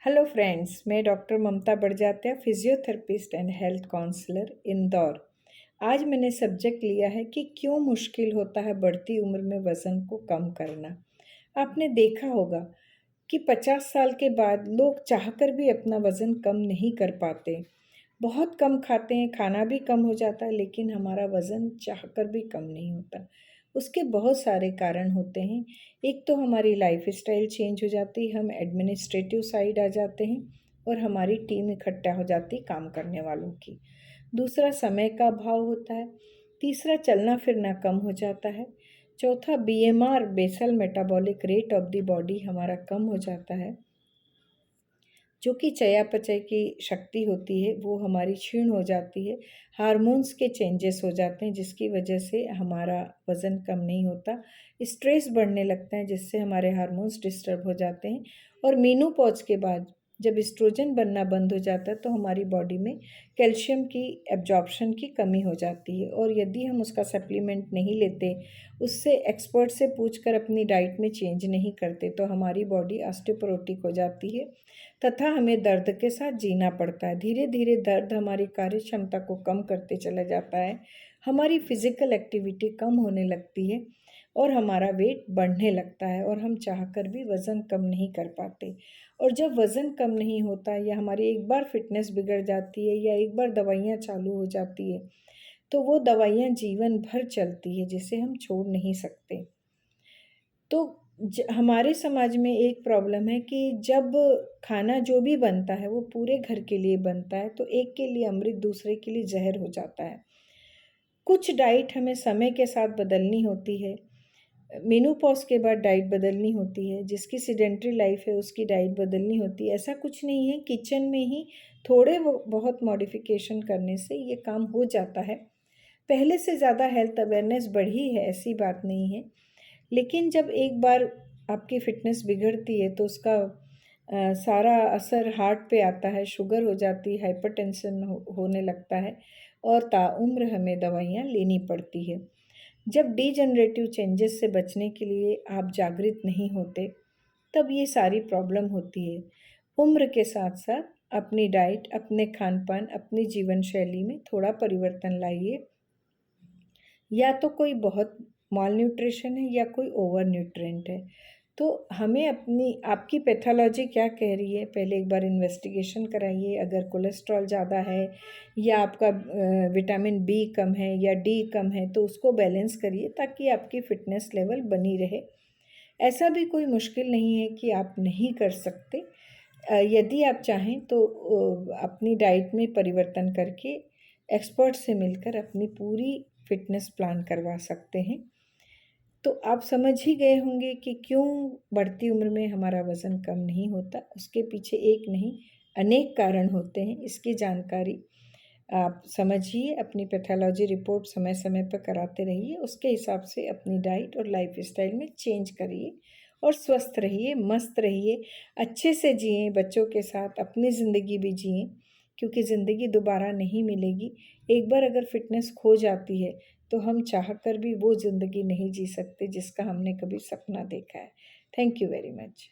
Hello friends, मैं doctor Mamta Badjatya, physiotherapist and health counsellor Indore. आज मैंने सब्जेक्ट लिया है कि क्यों मुश्किल होता है बढ़ती उम्र में वज़न को कम करना। आपने देखा होगा कि 50 साल के बाद लोग चाहकर भी अपना वज़न कम नहीं कर पाते। बहुत कम खाते हैं, खाना भी कम हो जाता है, लेकिन हमारा वज़न चाहकर भी कम नहीं होता। उसके बहुत सारे कारण होते हैं। एक तो हमारी लाइफ़स्टाइल चेंज हो जाती है, हम एडमिनिस्ट्रेटिव साइड आ जाते हैं और हमारी टीम इकट्ठा हो जाती है काम करने वालों की। दूसरा समय का अभाव होता है। तीसरा चलना-फिरना कम हो जाता है। चौथा BMR basal metabolic rate of the body हमारा कम हो जाता है। जो कि चयापचय की शक्ति होती है वो हमारी क्षीण हो जाती है। हार्मोन्स के चेंजेस हो जाते हैं जिसकी वजह से हमारा वज़न कम नहीं होता। स्ट्रेस बढ़ने लगता है जिससे हमारे हार्मोन्स डिस्टर्ब हो जाते हैं। और मेनोपॉज के बाद जब एस्ट्रोजन बनना बंद हो जाता है तो हमारी बॉडी में कैल्शियम की एब्जॉर्प्शन की कमी हो जाती है। और यदि हम उसका सप्लीमेंट नहीं लेते, उससे एक्सपर्ट से पूछकर अपनी डाइट में चेंज नहीं करते, तो हमारी बॉडी ऑस्टियोपोरोटिक हो जाती है तथा हमें दर्द के साथ जीना पड़ता है। धीरे धीरे दर्द हमारी कार्य क्षमता को कम करते चला जाता है, हमारी फिजिकल एक्टिविटी कम होने लगती है और हमारा वेट बढ़ने लगता है और हम चाहकर भी वज़न कम नहीं कर पाते। और जब वज़न कम नहीं होता या हमारी एक बार फिटनेस बिगड़ जाती है या एक बार दवाइयाँ चालू हो जाती है, तो वो दवाइयाँ जीवन भर चलती है जिसे हम छोड़ नहीं सकते। तो हमारे समाज में एक प्रॉब्लम है कि जब खाना जो भी बनता है वो पूरे घर के लिए बनता है, तो एक के लिए अमृत दूसरे के लिए जहर हो जाता है। कुछ डाइट हमें समय के साथ बदलनी होती है। मेनोपॉज के बाद डाइट बदलनी होती है। जिसकी सेडेंटरी लाइफ है उसकी डाइट बदलनी होती है। ऐसा कुछ नहीं है, किचन में ही थोड़े बहुत मॉडिफिकेशन करने से ये काम हो जाता है। पहले से ज़्यादा हेल्थ अवेयरनेस बढ़ी है, ऐसी बात नहीं है। लेकिन जब एक बार आपकी फ़िटनेस बिगड़ती है तो उसका सारा असर हार्ट पे आता है, शुगर हो जाती है, हाइपरटेंशन होने लगता है और ताउम्र हमें दवाइयाँ लेनी पड़ती है। जब डीजनरेटिव चेंजेस से बचने के लिए आप जागृत नहीं होते, तब ये सारी प्रॉब्लम होती है। उम्र के साथ-साथ अपनी डाइट, अपने खान-पान, अपनी जीवन शैली में थोड़ा परिवर्तन लाइए। या तो कोई बहुत माल न्यूट्रिशन है या कोई ओवर न्यूट्रिएंट है। तो हमें अपनी आपकी पैथोलॉजी क्या कह रही है, पहले एक बार इन्वेस्टिगेशन कराइए। अगर कोलेस्ट्रॉल ज़्यादा है या आपका विटामिन बी कम है या डी कम है, तो उसको बैलेंस करिए ताकि आपकी फ़िटनेस लेवल बनी रहे। ऐसा भी कोई मुश्किल नहीं है कि आप नहीं कर सकते। यदि आप चाहें तो अपनी डाइट में परिवर्तन करके एक्सपर्ट से मिलकर अपनी पूरी फ़िटनेस प्लान करवा सकते हैं। तो आप समझ ही गए होंगे कि क्यों बढ़ती उम्र में हमारा वज़न कम नहीं होता। उसके पीछे एक नहीं, अनेक कारण होते हैं। इसकी जानकारी आप समझिए, अपनी पैथोलॉजी रिपोर्ट समय-समय पर कराते रहिए। उसके हिसाब से अपनी डाइट और लाइफ़स्टाइल में चेंज करिए और स्वस्थ रहिए, मस्त रहिए, अच्छे से जिएँ बच्चों के साथ, अपनी ज़िंदगी भी जिएँ, क्योंकि ज़िंदगी दोबारा नहीं मिलेगी। एक बार अगर फ़िटनेस खो जाती है, तो हम चाहकर भी वो ज़िंदगी नहीं जी सकते जिसका हमने कभी सपना देखा है। Thank you very much.